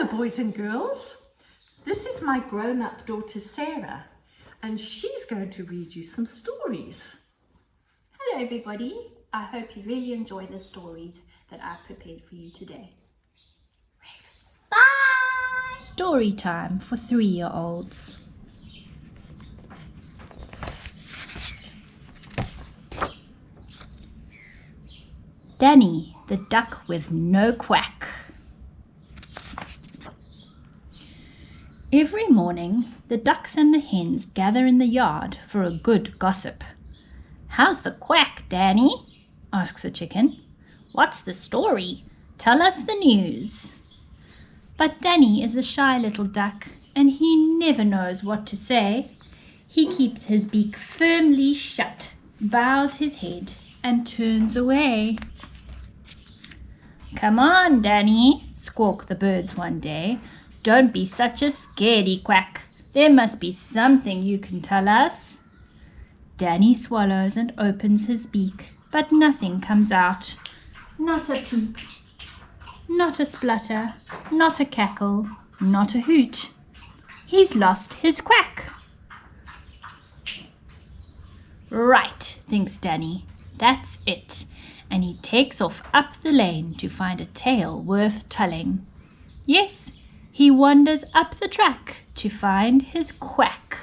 Hello boys and girls, this is my grown-up daughter Sarah and she's going to read you some stories. Hello everybody, I hope you really enjoy the stories that I've prepared for you today. Bye! Story time for 3-year-olds. Danny, the duck with no quack. Every morning, the ducks and the hens gather in the yard for a good gossip. "How's the quack, Danny?" asks a chicken. "What's the story? Tell us the news." But Danny is a shy little duck, and he never knows what to say. He keeps his beak firmly shut, bows his head, and turns away. "Come on, Danny," squawk the birds one day. "Don't be such a scaredy quack. There must be something you can tell us." Danny swallows and opens his beak, but nothing comes out. Not a peep, not a splutter, not a cackle, not a hoot. He's lost his quack. Right, thinks Danny, that's it. And he takes off up the lane to find a tale worth telling. Yes, he wanders up the track to find his quack.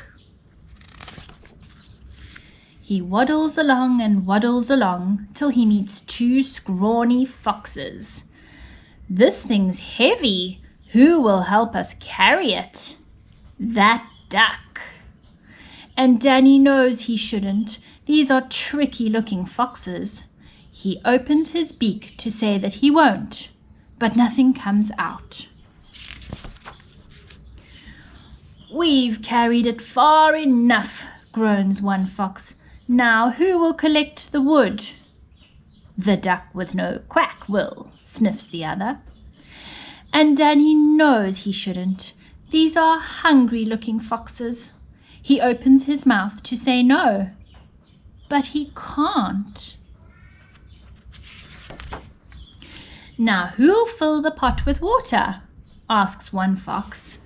He waddles along and waddles along till he meets 2 scrawny foxes. "This thing's heavy. Who will help us carry it?" "That duck." And Danny knows he shouldn't. These are tricky-looking foxes. He opens his beak to say that he won't, but nothing comes out. "We've carried it far enough," groans one fox. "Now who will collect the wood?" "The duck with no quack will," sniffs the other. And Danny knows he shouldn't. These are hungry-looking foxes. He opens his mouth to say no, but he can't. "Now who'll fill the pot with water?" asks one fox.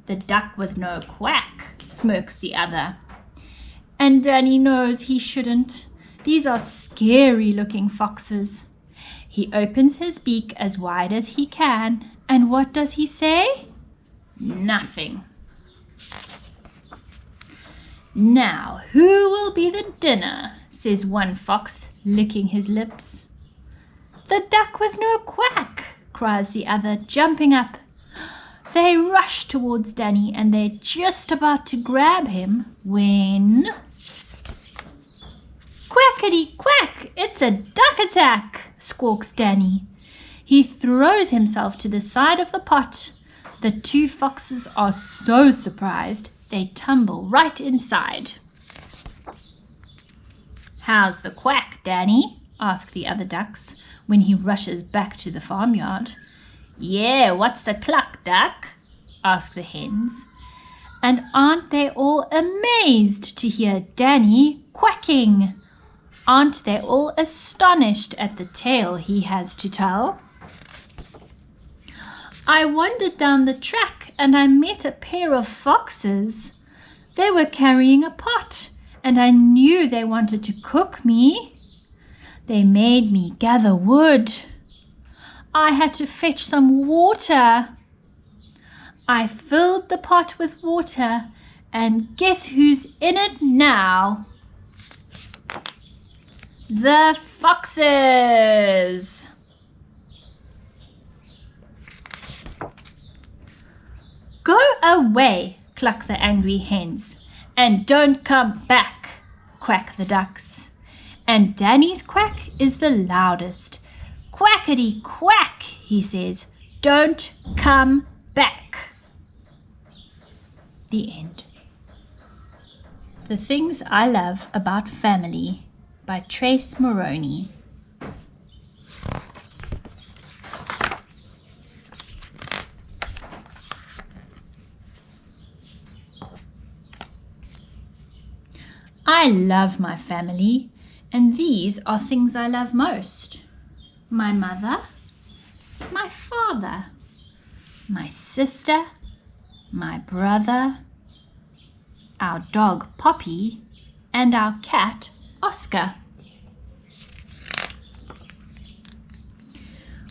"The duck with no quack," smirks the other. And Danny knows he shouldn't. These are scary-looking foxes. He opens his beak as wide as he can, and what does he say? Nothing. "Now, who will be the dinner?" says one fox, licking his lips. "The duck with no quack," cries the other, jumping up. They rush towards Danny and they're just about to grab him when... "Quackity quack! It's a duck attack!" squawks Danny. He throws himself to the side of the pot. The 2 foxes are so surprised they tumble right inside. "How's the quack, Danny?" ask the other ducks when he rushes back to the farmyard. "Yeah, what's the cluck, duck?" ask the hens. And aren't they all amazed to hear Danny quacking? Aren't they all astonished at the tale he has to tell? "I wandered down the track and I met a pair of foxes. They were carrying a pot and I knew they wanted to cook me. They made me gather wood. I had to fetch some water. I filled the pot with water and guess who's in it now? The foxes!" "Go away," cluck the angry hens, "and don't come back," quack the ducks. And Danny's quack is the loudest. "Quackity quack," he says, "don't come back." The end. The Things I Love About Family by Trace Moroney. I love my family, and these are things I love most. My mother, my father, my sister, my brother, our dog Poppy, and our cat Oscar.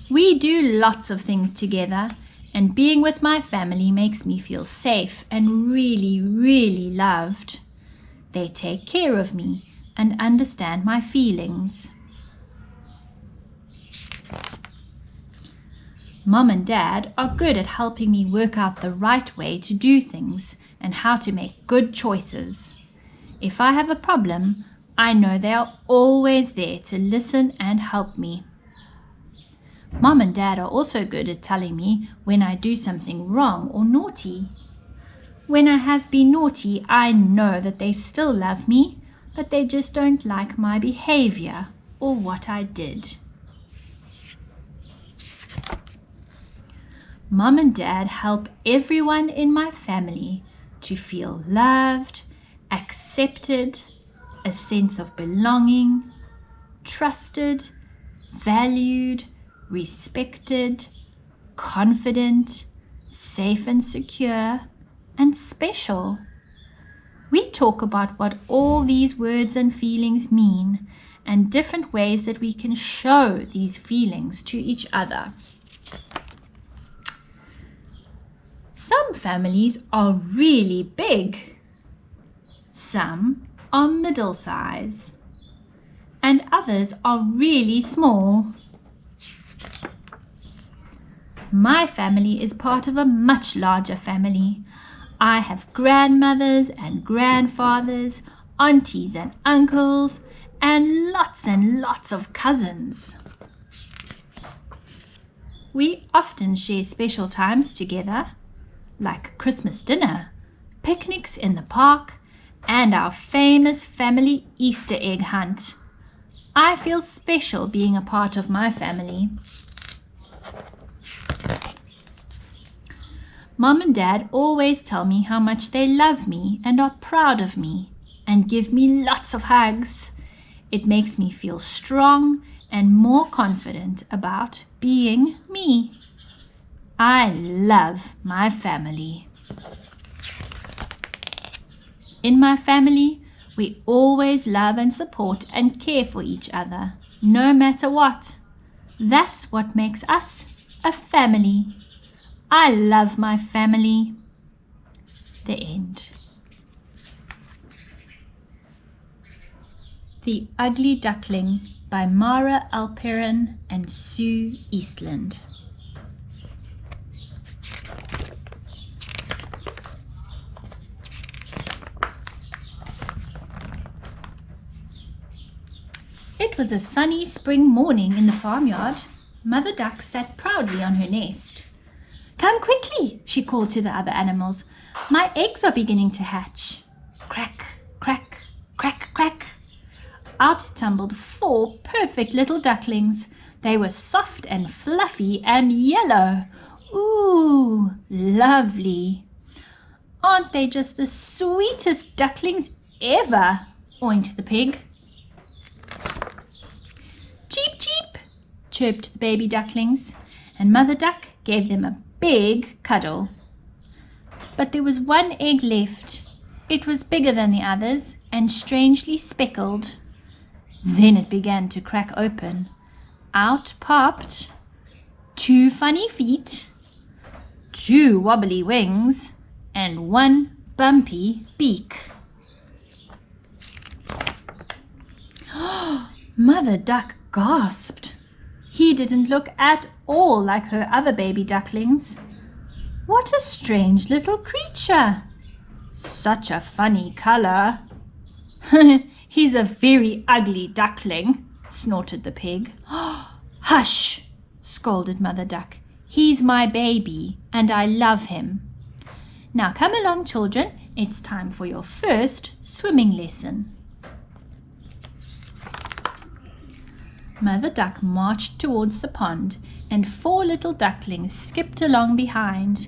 We do lots of things together, and being with my family makes me feel safe and really, really loved. They take care of me and understand my feelings. Mom and Dad are good at helping me work out the right way to do things and how to make good choices. If I have a problem, I know they are always there to listen and help me. Mom and Dad are also good at telling me when I do something wrong or naughty. When I have been naughty, I know that they still love me, but they just don't like my behavior or what I did. Mom and Dad help everyone in my family to feel loved, accepted, a sense of belonging, trusted, valued, respected, confident, safe and secure, and special. We talk about what all these words and feelings mean and different ways that we can show these feelings to each other. Some families are really big. Some are middle size. And others are really small. My family is part of a much larger family. I have grandmothers and grandfathers, aunties and uncles, and lots of cousins. We often share special times together, like Christmas dinner, picnics in the park, and our famous family Easter egg hunt. I feel special being a part of my family. Mom and Dad always tell me how much they love me and are proud of me and give me lots of hugs. It makes me feel strong and more confident about being me. I love my family. In my family, we always love and support and care for each other, no matter what. That's what makes us a family. I love my family. The end. The Ugly Duckling by Mara Alperin and Sue Eastland. It was a sunny spring morning in the farmyard. Mother Duck sat proudly on her nest. "Come quickly," she called to the other animals. "My eggs are beginning to hatch." Crack, crack, crack, crack. Out tumbled 4 perfect little ducklings. They were soft and fluffy and yellow. Ooh, lovely. "Aren't they just the sweetest ducklings ever?" whined the pig. "Cheep, cheep," chirped the baby ducklings, and Mother Duck gave them a big cuddle. But there was one egg left. It was bigger than the others and strangely speckled. Then it began to crack open. Out popped 2 funny feet, 2 wobbly wings, and 1 bumpy beak. Mother Duck gasped. He didn't look at all like her other baby ducklings. What a strange little creature! Such a funny color. "He's a very ugly duckling," snorted the pig. "Hush!" scolded Mother Duck. "He's my baby and I love him. Now come along, children. It's time for your first swimming lesson." Mother Duck marched towards the pond, and 4 little ducklings skipped along behind.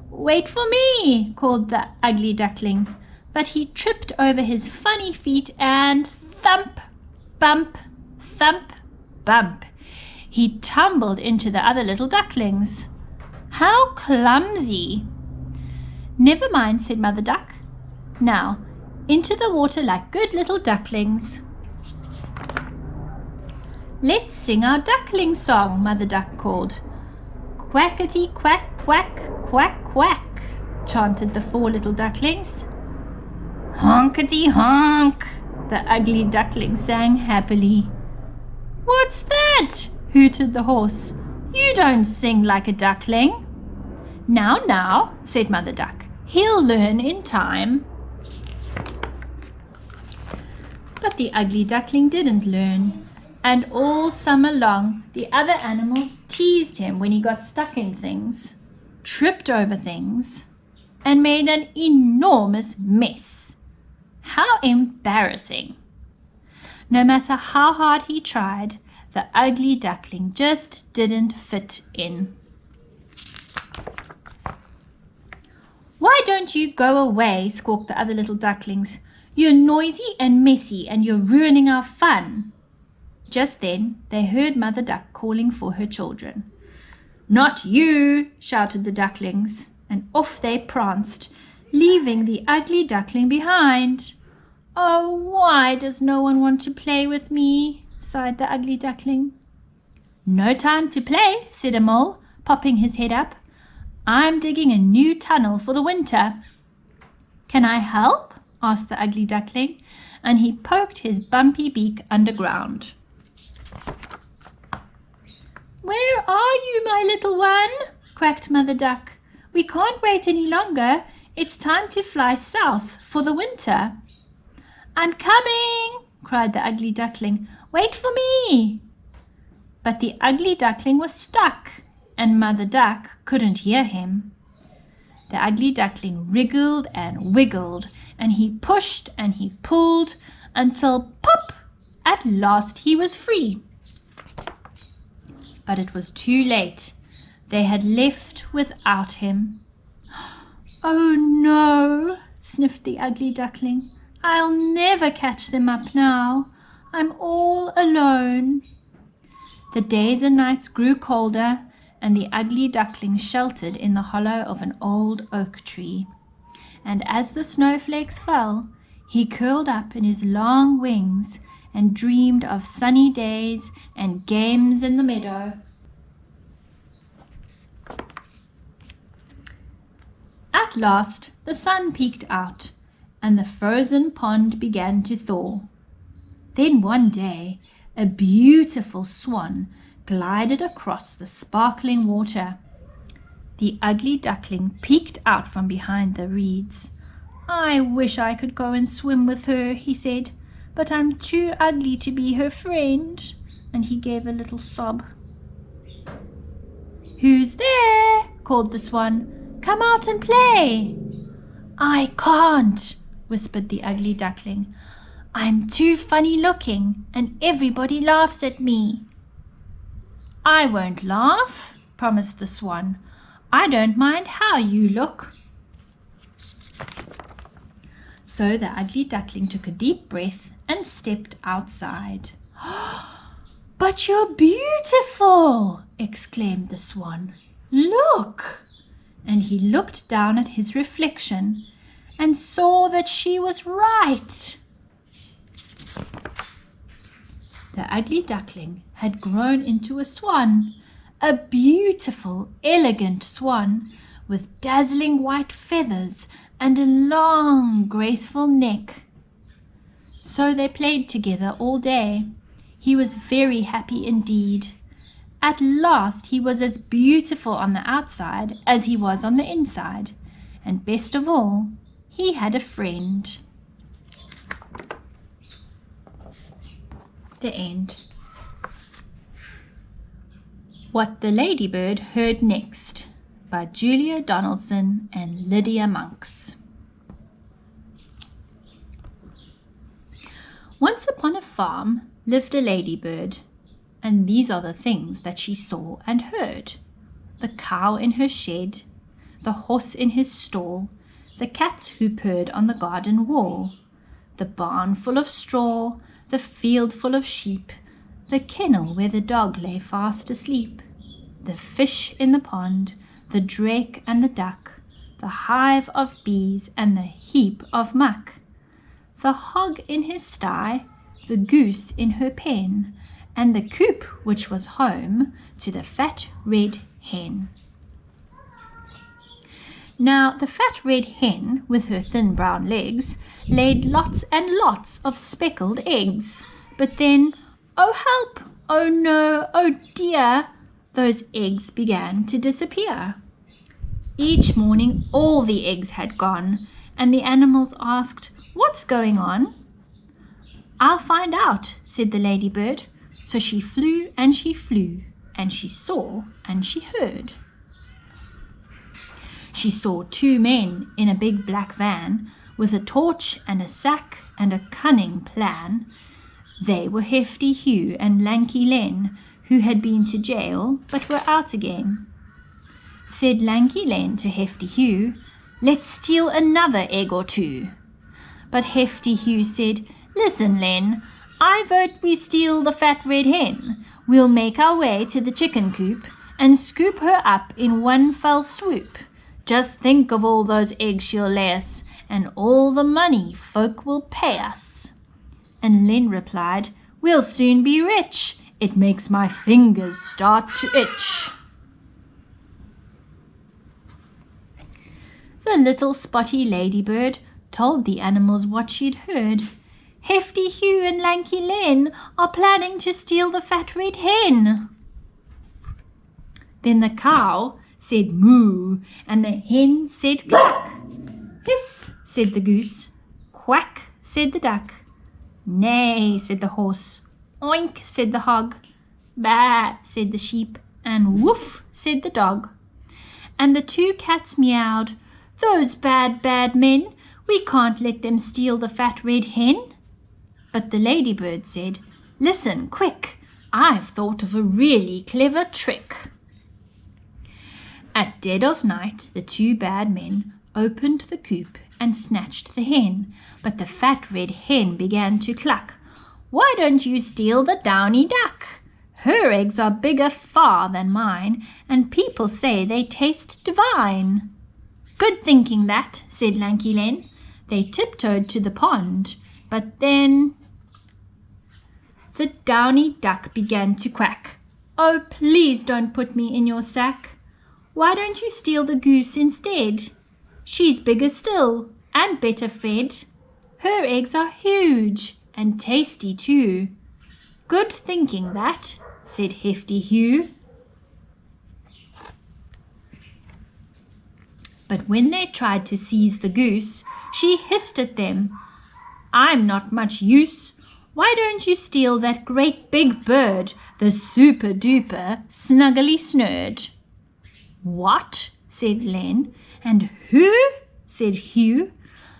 "Wait for me," called the ugly duckling, but he tripped over his funny feet and thump, bump, thump, bump. He tumbled into the other little ducklings. How clumsy! Never mind, said Mother Duck. Now, into the water like good little ducklings. Let's sing our duckling song, Mother Duck called. Quackety quack quack quack quack, chanted the 4 little ducklings. Honkety honk, the ugly duckling sang happily. What's that? Hooted the horse. You don't sing like a duckling. Now, now, said Mother Duck. He'll learn in time. But the ugly duckling didn't learn, and all summer long the other animals teased him when he got stuck in things, tripped over things, and made an enormous mess. How embarrassing! No matter how hard he tried, the ugly duckling just didn't fit in. Why don't you go away? Squawked the other little ducklings. You're noisy and messy and you're ruining our fun. Just then they heard Mother Duck calling for her children. Not you, shouted the ducklings, and off they pranced, leaving the ugly duckling behind. Oh, why does no one want to play with me? Sighed the ugly duckling. No time to play, said a mole, popping his head up. I'm digging a new tunnel for the winter. Can I help? Asked the ugly duckling, and he poked his bumpy beak underground. Where are you, my little one? Quacked Mother Duck. We can't wait any longer. It's time to fly south for the winter. I'm coming, cried the ugly duckling. Wait for me. But the ugly duckling was stuck, and Mother Duck couldn't hear him. The ugly duckling wriggled and wiggled, and he pushed and he pulled until, pop, at last he was free. But it was too late. They had left without him. Oh no, sniffed the ugly duckling. I'll never catch them up now. I'm all alone. The days and nights grew colder, and the ugly duckling sheltered in the hollow of an old oak tree. And as the snowflakes fell, he curled up in his long wings and dreamed of sunny days and games in the meadow. At last the sun peeked out, and the frozen pond began to thaw. Then one day a beautiful swan glided across the sparkling water. The ugly duckling peeked out from behind the reeds. I wish I could go and swim with her, he said, but I'm too ugly to be her friend. And he gave a little sob. Who's there? Called the swan. Come out and play. I can't, whispered the ugly duckling. I'm too funny looking, and everybody laughs at me. I won't laugh, promised the swan. I don't mind how you look. So the ugly duckling took a deep breath and stepped outside. But you're beautiful, exclaimed the swan. Look! And he looked down at his reflection and saw that she was right. The ugly duckling had grown into a swan, a beautiful, elegant swan with dazzling white feathers and a long, graceful neck. So they played together all day. He was very happy indeed. At last he was as beautiful on the outside as he was on the inside, and best of all, he had a friend. The end. What the Ladybird Heard Next by Julia Donaldson and Lydia Monks. Once upon a farm lived a ladybird, and these are the things that she saw and heard. The cow in her shed, the horse in his stall, the cat who purred on the garden wall, the barn full of straw, the field full of sheep, the kennel where the dog lay fast asleep, the fish in the pond, the drake and the duck, the hive of bees and the heap of muck, the hog in his sty, the goose in her pen, and the coop which was home to the fat red hen. Now the fat red hen, with her thin brown legs, laid lots and lots of speckled eggs. But then, oh help, oh no, oh dear, those eggs began to disappear. Each morning all the eggs had gone, and the animals asked, "What's going on?" "I'll find out," said the ladybird. So she flew, and she saw, and she heard. She saw two men in a big black van, with a torch and a sack and a cunning plan. They were Hefty Hugh and Lanky Len, who had been to jail but were out again. Said Lanky Len to Hefty Hugh, "Let's steal another egg or two." But Hefty Hugh said, "Listen, Len, I vote we steal the fat red hen. We'll make our way to the chicken coop and scoop her up in one fell swoop. Just think of all those eggs she'll lay us, and all the money folk will pay us." And Len replied, "We'll soon be rich. It makes my fingers start to itch." The little spotty ladybird told the animals what she'd heard. Hefty Hugh and Lanky Len are planning to steal the fat red hen. Then the cow said moo, and the hen said cluck. Hiss, said the goose. Quack, said the duck. Neigh, said the horse. Oink, said the hog. Baa, said the sheep. And woof, said the dog. And the two cats meowed. "Those bad, bad men, we can't let them steal the fat red hen." But the ladybird said, "Listen, quick, I've thought of a really clever trick." At dead of night, the two bad men opened the coop and snatched the hen, but the fat red hen began to cluck. "Why don't you steal the downy duck? Her eggs are bigger far than mine, and people say they taste divine." "Good thinking that," said Lanky Len. They tiptoed to the pond, but then the downy duck began to quack. "Oh, please don't put me in your sack. Why don't you steal the goose instead? She's bigger still and better fed. Her eggs are huge and tasty too." "Good thinking that," said Hefty Hugh. But when they tried to seize the goose, she hissed at them, "I'm not much use. Why don't you steal that great big bird, the super duper snuggly snurd?" "What?" said Len. "And who?" said Hugh.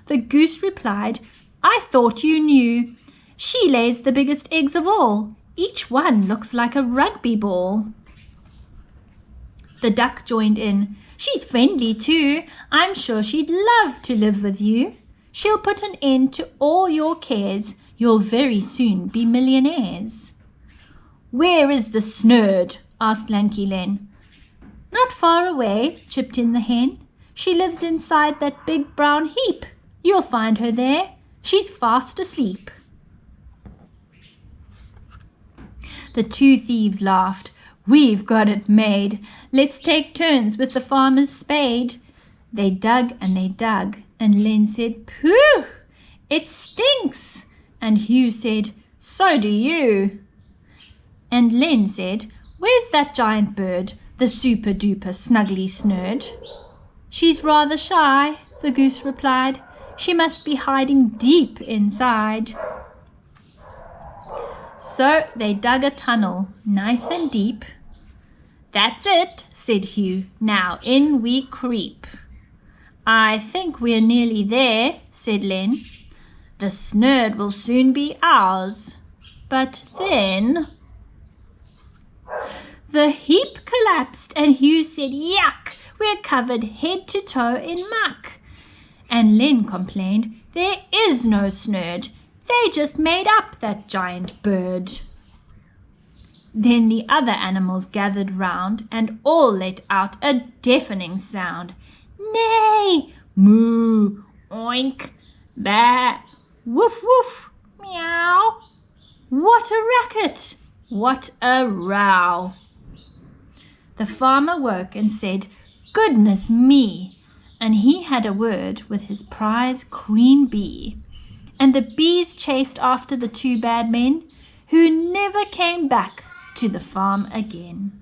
The goose replied, "I thought you knew. She lays the biggest eggs of all. Each one looks like a rugby ball." The duck joined in. "She's friendly too. I'm sure she'd love to live with you. She'll put an end to all your cares. You'll very soon be millionaires." "Where is the snurd?" asked Lanky Len. "Not far away," chipped in the hen. "She lives inside that big brown heap. You'll find her there. She's fast asleep." The two thieves laughed. "We've got it made. Let's take turns with the farmer's spade." They dug, and Len said, "Pooh, it stinks." And Hugh said, "So do you." And Len said, "Where's that giant bird, the super duper snuggly snurd?" "She's rather shy," the goose replied. "She must be hiding deep inside." So they dug a tunnel, nice and deep. "That's it," said Hugh. "Now in we creep." "I think we're nearly there," said Len. "The snurd will soon be ours." But then the heap collapsed, and Hugh said, "Yuck, we're covered head to toe in muck." And Len complained, "There is no snurd. They just made up that giant bird." Then the other animals gathered round and all let out a deafening sound. Neigh, moo, oink, ba, woof woof, meow. What a racket! What a row! The farmer woke and said, "Goodness me!" And he had a word with his prize queen bee. And the bees chased after the two bad men, who never came back to the farm again.